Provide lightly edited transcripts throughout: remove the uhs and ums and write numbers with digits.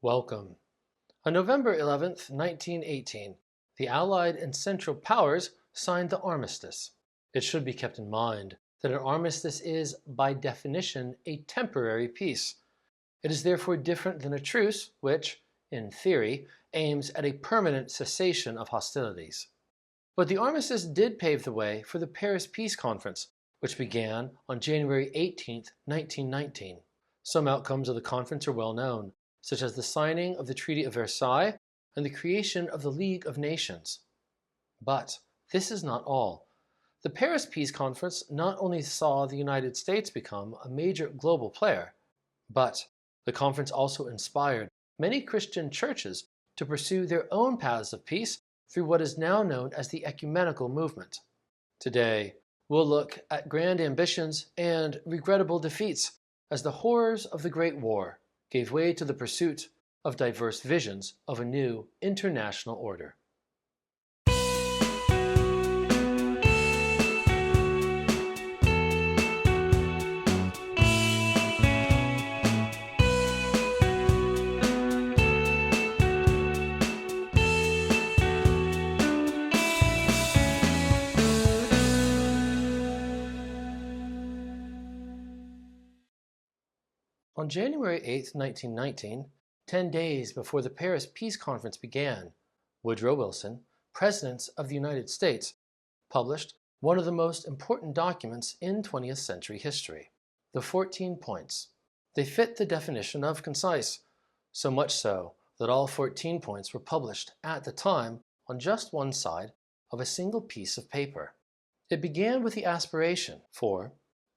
Welcome. On November 11th, 1918, the Allied and Central Powers signed the armistice. It should be kept in mind that an armistice is, by definition, a temporary peace. It is therefore different than a truce, which, in theory, aims at a permanent cessation of hostilities. But the armistice did pave the way for the Paris Peace Conference, which began on January 18th, 1919. Some outcomes of the conference are well known, such as the signing of the Treaty of Versailles and the creation of the League of Nations. But this is not all. The Paris Peace Conference not only saw the United States become a major global player, but the conference also inspired many Christian churches to pursue their own paths of peace through what is now known as the ecumenical movement. Today, we'll look at grand ambitions and regrettable defeats as the horrors of the Great War gave way to the pursuit of diverse visions of a new international order. On January 8, 1919, 10 days before the Paris Peace Conference began, Woodrow Wilson, President of the United States, published one of the most important documents in 20th century history, the 14 Points. They fit the definition of concise, so much so that all 14 points were published at the time on just one side of a single piece of paper. It began with the aspiration for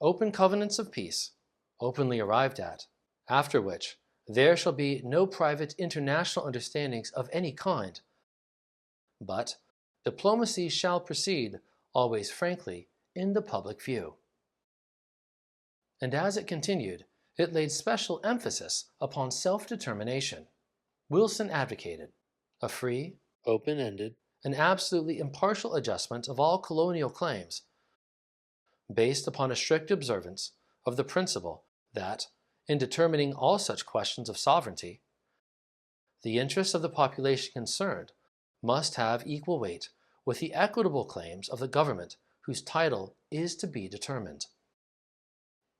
open covenants of peace, openly arrived at, after which there shall be no private international understandings of any kind, but diplomacy shall proceed always frankly in the public view. And as it continued, it laid special emphasis upon self-determination. Wilson advocated a free, open-ended, and absolutely impartial adjustment of all colonial claims, based upon a strict observance of the principle that, in determining all such questions of sovereignty, the interests of the population concerned must have equal weight with the equitable claims of the government whose title is to be determined.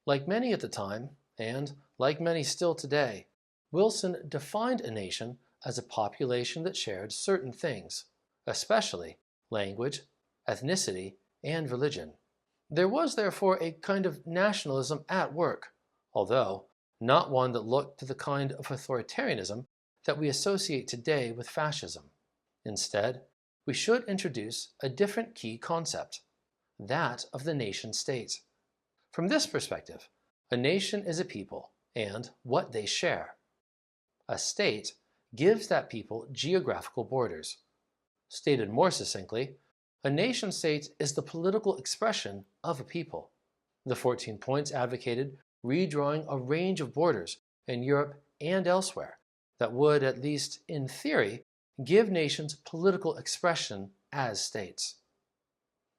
Like many at the time, and like many still today, Wilson defined a nation as a population that shared certain things, especially language, ethnicity, and religion. There was therefore a kind of nationalism at work, although not one that looked to the kind of authoritarianism that we associate today with fascism. Instead, we should introduce a different key concept, that of the nation-state. From this perspective, a nation is a people and what they share. A state gives that people geographical borders. Stated more succinctly, a nation-state is the political expression of a people. The 14 Points advocated redrawing a range of borders in Europe and elsewhere that would, at least in theory, give nations political expression as states.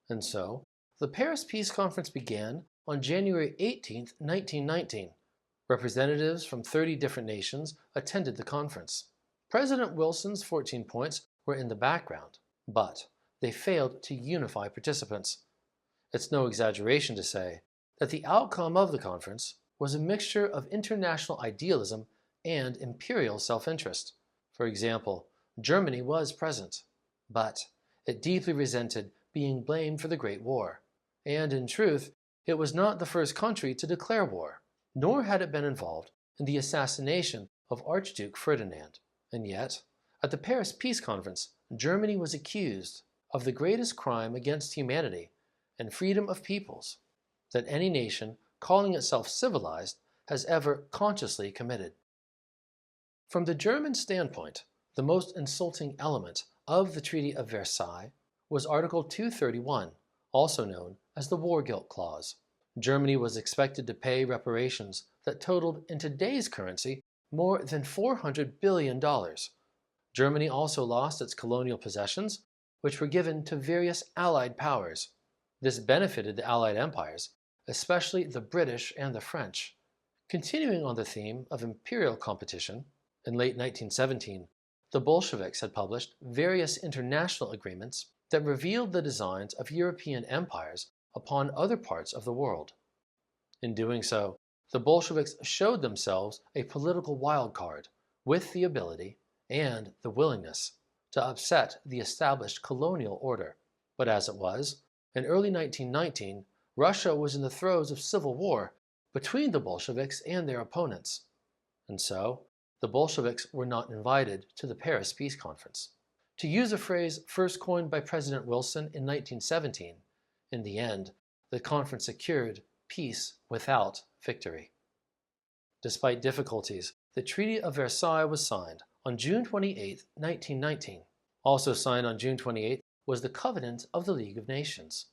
And so, the Paris Peace Conference began on January 18, 1919. Representatives from 30 different nations attended the conference. President Wilson's 14 Points were in the background, but they failed to unify participants. It's no exaggeration to say that the outcome of the conference was a mixture of international idealism and imperial self-interest. For example, Germany was present, but it deeply resented being blamed for the Great War. And in truth, it was not the first country to declare war, nor had it been involved in the assassination of Archduke Ferdinand. And yet, at the Paris Peace Conference, Germany was accused of the greatest crime against humanity and freedom of peoples that any nation calling itself civilized has ever consciously committed. From the German standpoint, the most insulting element of the Treaty of Versailles was Article 231, also known as the War Guilt Clause. Germany was expected to pay reparations that totaled, in today's currency, more than $400 billion. Germany also lost its colonial possessions, which were given to various Allied powers. This benefited the Allied empires, especially the British and the French. Continuing on the theme of imperial competition, In late 1917, the Bolsheviks had published various international agreements that revealed the designs of European empires upon other parts of the world. In doing so, the Bolsheviks showed themselves a political wild card with the ability and the willingness to upset the established colonial order. But as it was, in early 1919, Russia was in the throes of civil war between the Bolsheviks and their opponents. And so, the Bolsheviks were not invited to the Paris Peace Conference. To use a phrase first coined by President Wilson in 1917, in the end, the conference secured peace without victory. Despite difficulties, the Treaty of Versailles was signed on June 28, 1919. Also signed on June 28 was the Covenant of the League of Nations.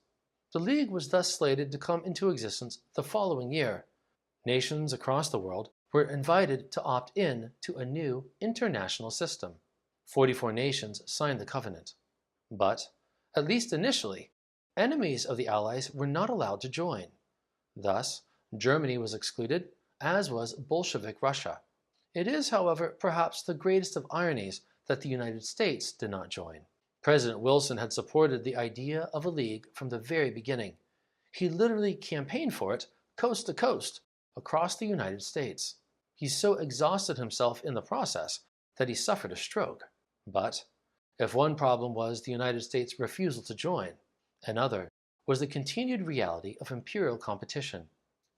The League was thus slated to come into existence the following year. Nations across the world were invited to opt in to a new international system. 44 nations signed the covenant. But, at least initially, enemies of the Allies were not allowed to join. Thus, Germany was excluded, as was Bolshevik Russia. It is, however, perhaps the greatest of ironies that the United States did not join. President Wilson had supported the idea of a league from the very beginning. He literally campaigned for it coast to coast across the United States. He so exhausted himself in the process that he suffered a stroke. But if one problem was the United States' refusal to join, another was the continued reality of imperial competition.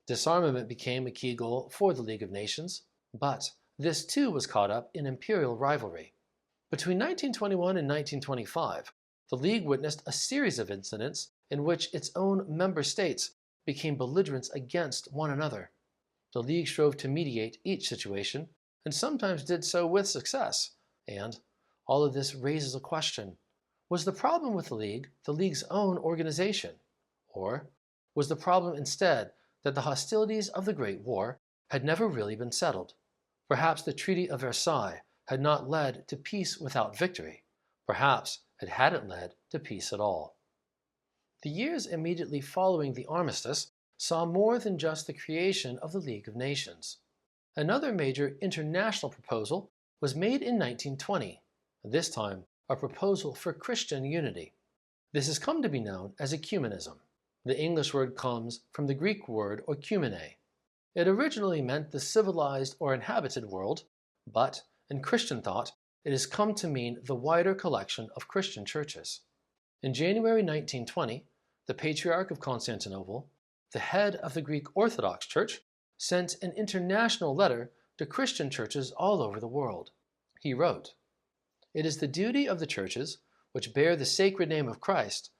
Disarmament became a key goal for the League of Nations, but this too was caught up in imperial rivalry. Between 1921 and 1925, the League witnessed a series of incidents in which its own member states became belligerents against one another. The League strove to mediate each situation, and sometimes did so with success. And all of this raises a question. Was the problem with the League's own organization? Or was the problem instead that the hostilities of the Great War had never really been settled? Perhaps the Treaty of Versailles had not led to peace without victory. Perhaps it hadn't led to peace at all. The years immediately following the armistice saw more than just the creation of the League of Nations. Another major international proposal was made in 1920, this time a proposal for Christian unity. This has come to be known as ecumenism. The English word comes from the Greek word oikumene. It originally meant the civilized or inhabited world, but in Christian thought, it has come to mean the wider collection of Christian churches. In January 1920, the Patriarch of Constantinople, the head of the Greek Orthodox Church, sent an international letter to Christian churches all over the world. He wrote, "It is the duty of the churches, which bear the sacred name of Christ,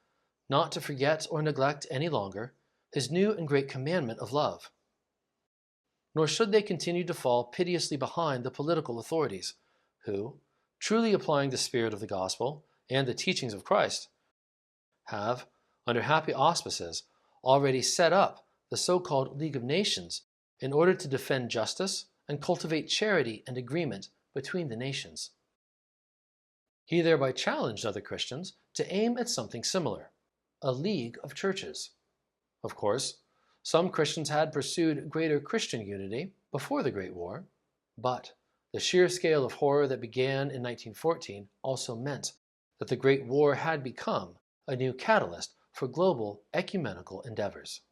not to forget or neglect any longer his new and great commandment of love. Nor should they continue to fall piteously behind the political authorities, who, truly applying the spirit of the gospel and the teachings of Christ, have, under happy auspices, already set up the so-called League of Nations in order to defend justice and cultivate charity and agreement between the nations." He thereby challenged other Christians to aim at something similar, a league of churches. Of course, some Christians had pursued greater Christian unity before the Great War, but the sheer scale of horror that began in 1914 also meant that the Great War had become a new catalyst for global ecumenical endeavors.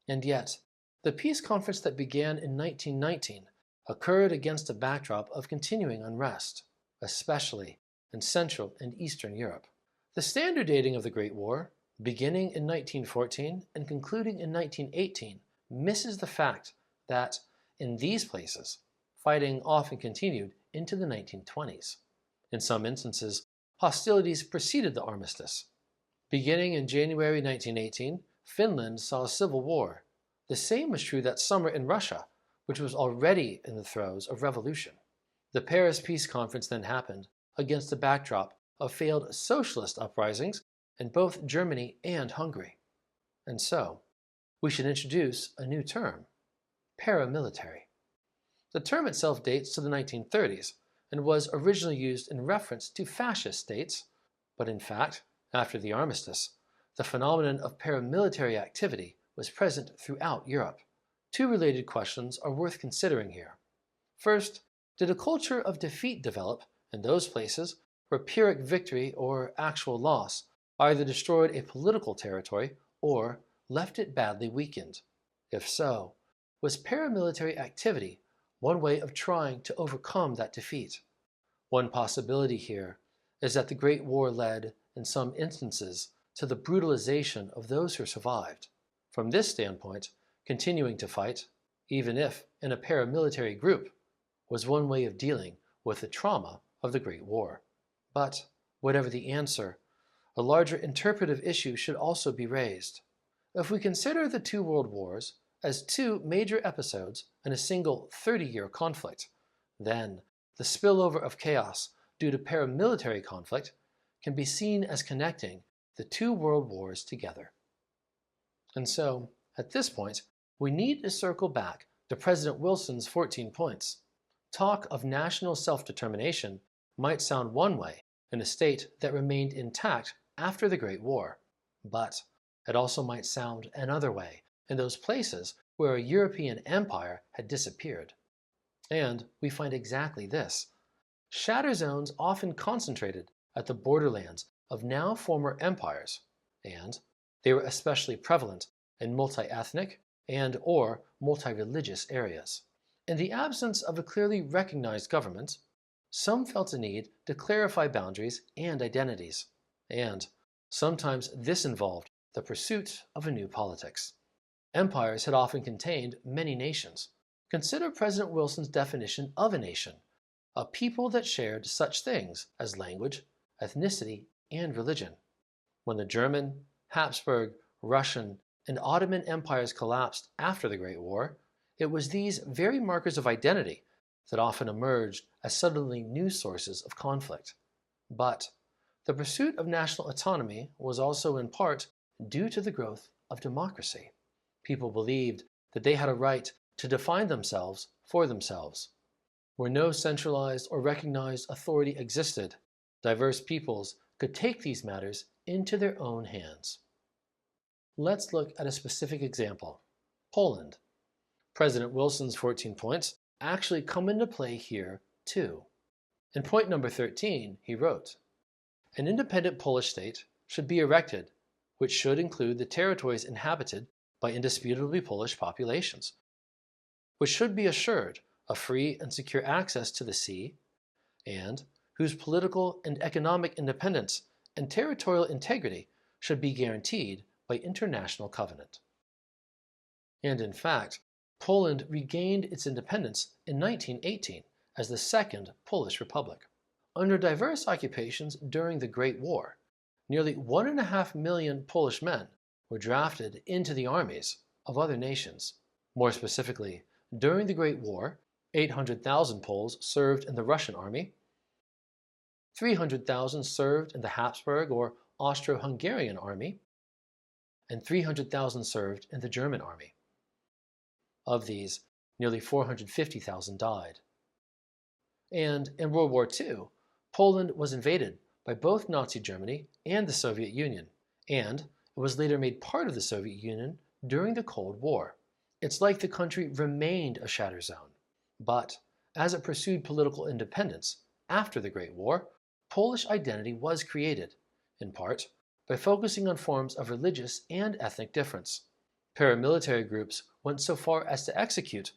And yet, the peace conference that began in 1919 occurred against a backdrop of continuing unrest, especially in Central and Eastern Europe. The standard dating of the Great War, beginning in 1914 and concluding in 1918, misses the fact that, in these places, fighting often continued into the 1920s. In some instances, hostilities preceded the armistice. Beginning in January 1918, Finland saw a civil war. The same was true that summer in Russia, which was already in the throes of revolution. The Paris Peace Conference then happened against the backdrop of failed socialist uprisings in both Germany and Hungary. And so, we should introduce a new term, paramilitary. The term itself dates to the 1930s and was originally used in reference to fascist states, but in fact, after the armistice, the phenomenon of paramilitary activity was present throughout Europe. Two related questions are worth considering here. First, Did a culture of defeat develop in those places where Pyrrhic victory or actual loss either destroyed a political territory or left it badly weakened? If so, was paramilitary activity one way of trying to overcome that defeat? One possibility here is that the Great War led, in some instances, to the brutalization of those who survived. From this standpoint, continuing to fight, even if in a paramilitary group, was one way of dealing with the trauma of the Great War. But, whatever the answer, a larger interpretive issue should also be raised. If we consider the two world wars as two major episodes in a single 30-year conflict, then the spillover of chaos due to paramilitary conflict can be seen as connecting the two world wars together. And so, at this point, we need to circle back to President Wilson's 14 points. Talk of national self-determination might sound one way in a state that remained intact after the Great War, but it also might sound another way in those places where a European empire had disappeared. And we find exactly this. Shatter zones often concentrated at the borderlands of now former empires, and they were especially prevalent in multi-ethnic and or multi-religious areas. In the absence of a clearly recognized government, some felt a need to clarify boundaries and identities, and sometimes this involved the pursuit of a new politics. Empires had often contained many nations. Consider President Wilson's definition of a nation, a people that shared such things as language, ethnicity, and religion. When the German, Habsburg, Russian, and Ottoman empires collapsed after the Great War, it was these very markers of identity that often emerged as suddenly new sources of conflict. But the pursuit of national autonomy was also in part due to the growth of democracy. People believed that they had a right to define themselves for themselves. Where no centralized or recognized authority existed, diverse peoples could take these matters into their own hands. Let's look at a specific example: Poland. President Wilson's 14 points actually come into play here too. In point number 13, he wrote, "An independent Polish state should be erected, which should include the territories inhabited by indisputably Polish populations, which should be assured of free and secure access to the sea, and whose political and economic independence and territorial integrity should be guaranteed by international covenant." And in fact, Poland regained its independence in 1918 as the Second Polish Republic. Under diverse occupations during the Great War, nearly 1.5 million Polish men were drafted into the armies of other nations. More specifically, during the Great War, 800,000 Poles served in the Russian army, 300,000 served in the Habsburg or Austro-Hungarian army, and 300,000 served in the German army. Of these, nearly 450,000 died. And in World War II, Poland was invaded by both Nazi Germany and the Soviet Union, and it was later made part of the Soviet Union during the Cold War. It's like the country remained a shatter zone. But as it pursued political independence after the Great War, Polish identity was created, in part by focusing on forms of religious and ethnic difference. Paramilitary groups went so far as to execute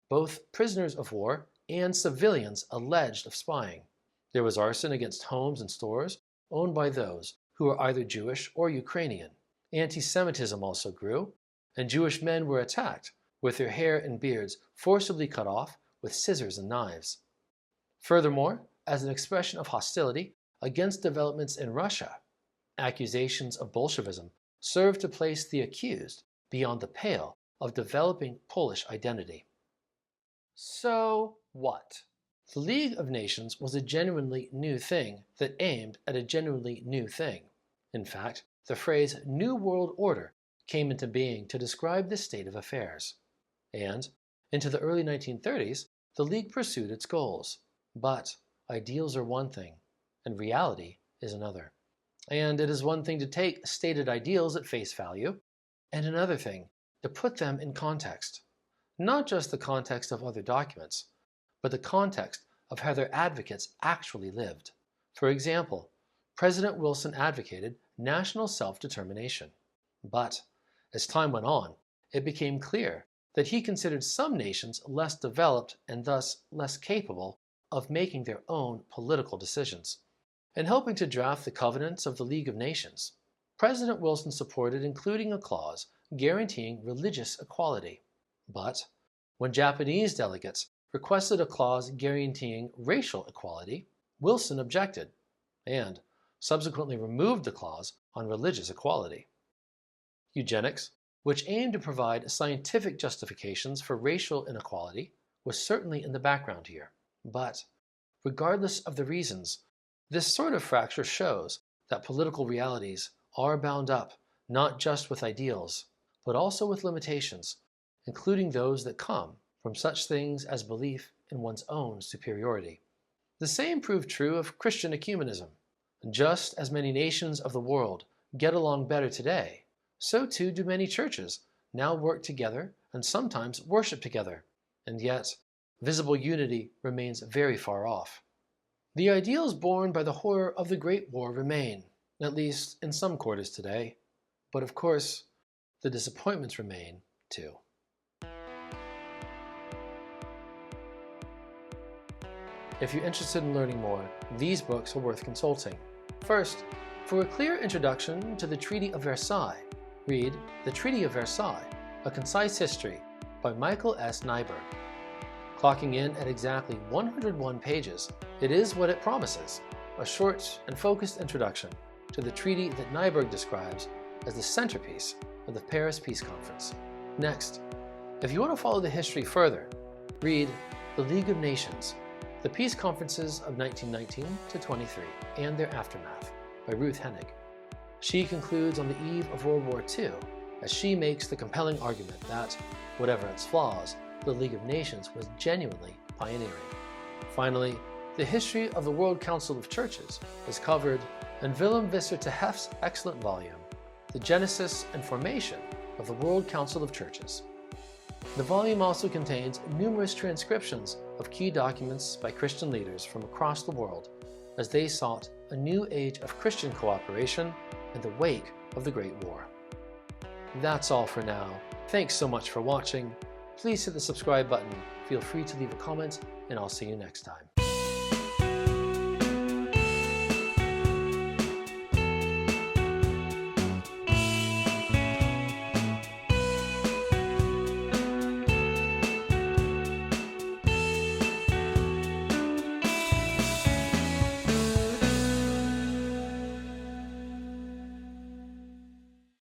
both prisoners of war and civilians alleged of spying. There was arson against homes and stores owned by those who were either Jewish or Ukrainian. Anti-Semitism also grew, and Jewish men were attacked, with their hair and beards forcibly cut off with scissors and knives. Furthermore, as an expression of hostility against developments in Russia, accusations of Bolshevism served to place the accused beyond the pale of developing Polish identity. So what? The League of Nations was a genuinely new thing that aimed at a genuinely new thing. In fact, the phrase New World Order came into being to describe this state of affairs. And, into the early 1930s, the League pursued its goals. But ideals are one thing, and reality is another. And it is one thing to take stated ideals at face value, and another thing to put them in context. Not just the context of other documents, but the context of how their advocates actually lived. For example, President Wilson advocated national self-determination. But as time went on, it became clear that he considered some nations less developed and thus less capable of making their own political decisions. In helping to draft the covenants of the League of Nations, President Wilson supported including a clause guaranteeing religious equality. But when Japanese delegates requested a clause guaranteeing racial equality, Wilson objected and subsequently removed the clause on religious equality. Eugenics, which aimed to provide scientific justifications for racial inequality, was certainly in the background here. But regardless of the reasons, this sort of fracture shows that political realities are bound up not just with ideals, but also with limitations, including those that come from such things as belief in one's own superiority. The same proved true of Christian ecumenism. Just as many nations of the world get along better today, so too do many churches now work together and sometimes worship together, and yet visible unity remains very far off. The ideals born by the horror of the Great War remain, at least in some quarters today, but of course, the disappointments remain too. If you're interested in learning more, these books are worth consulting. First, for a clear introduction to the Treaty of Versailles, read The Treaty of Versailles, A Concise History by Michael S. Nyberg. Clocking in at exactly 101 pages, it is what it promises, a short and focused introduction to the treaty that Nyberg describes as the centerpiece of the Paris Peace Conference. Next, if you want to follow the history further, read The League of Nations, the Peace Conferences of 1919 to 23 and Their Aftermath by Ruth Hennig. She concludes on the eve of World War II as she makes the compelling argument that, whatever its flaws, the League of Nations was genuinely pioneering. Finally, the history of the World Council of Churches is covered in Willem Visser te Heft's excellent volume, The Genesis and Formation of the World Council of Churches. The volume also contains numerous transcriptions of key documents by Christian leaders from across the world as they sought a new age of Christian cooperation in the wake of the Great War. That's all for now. Thanks so much for watching. Please hit the subscribe button, feel free to leave a comment, and I'll see you next time.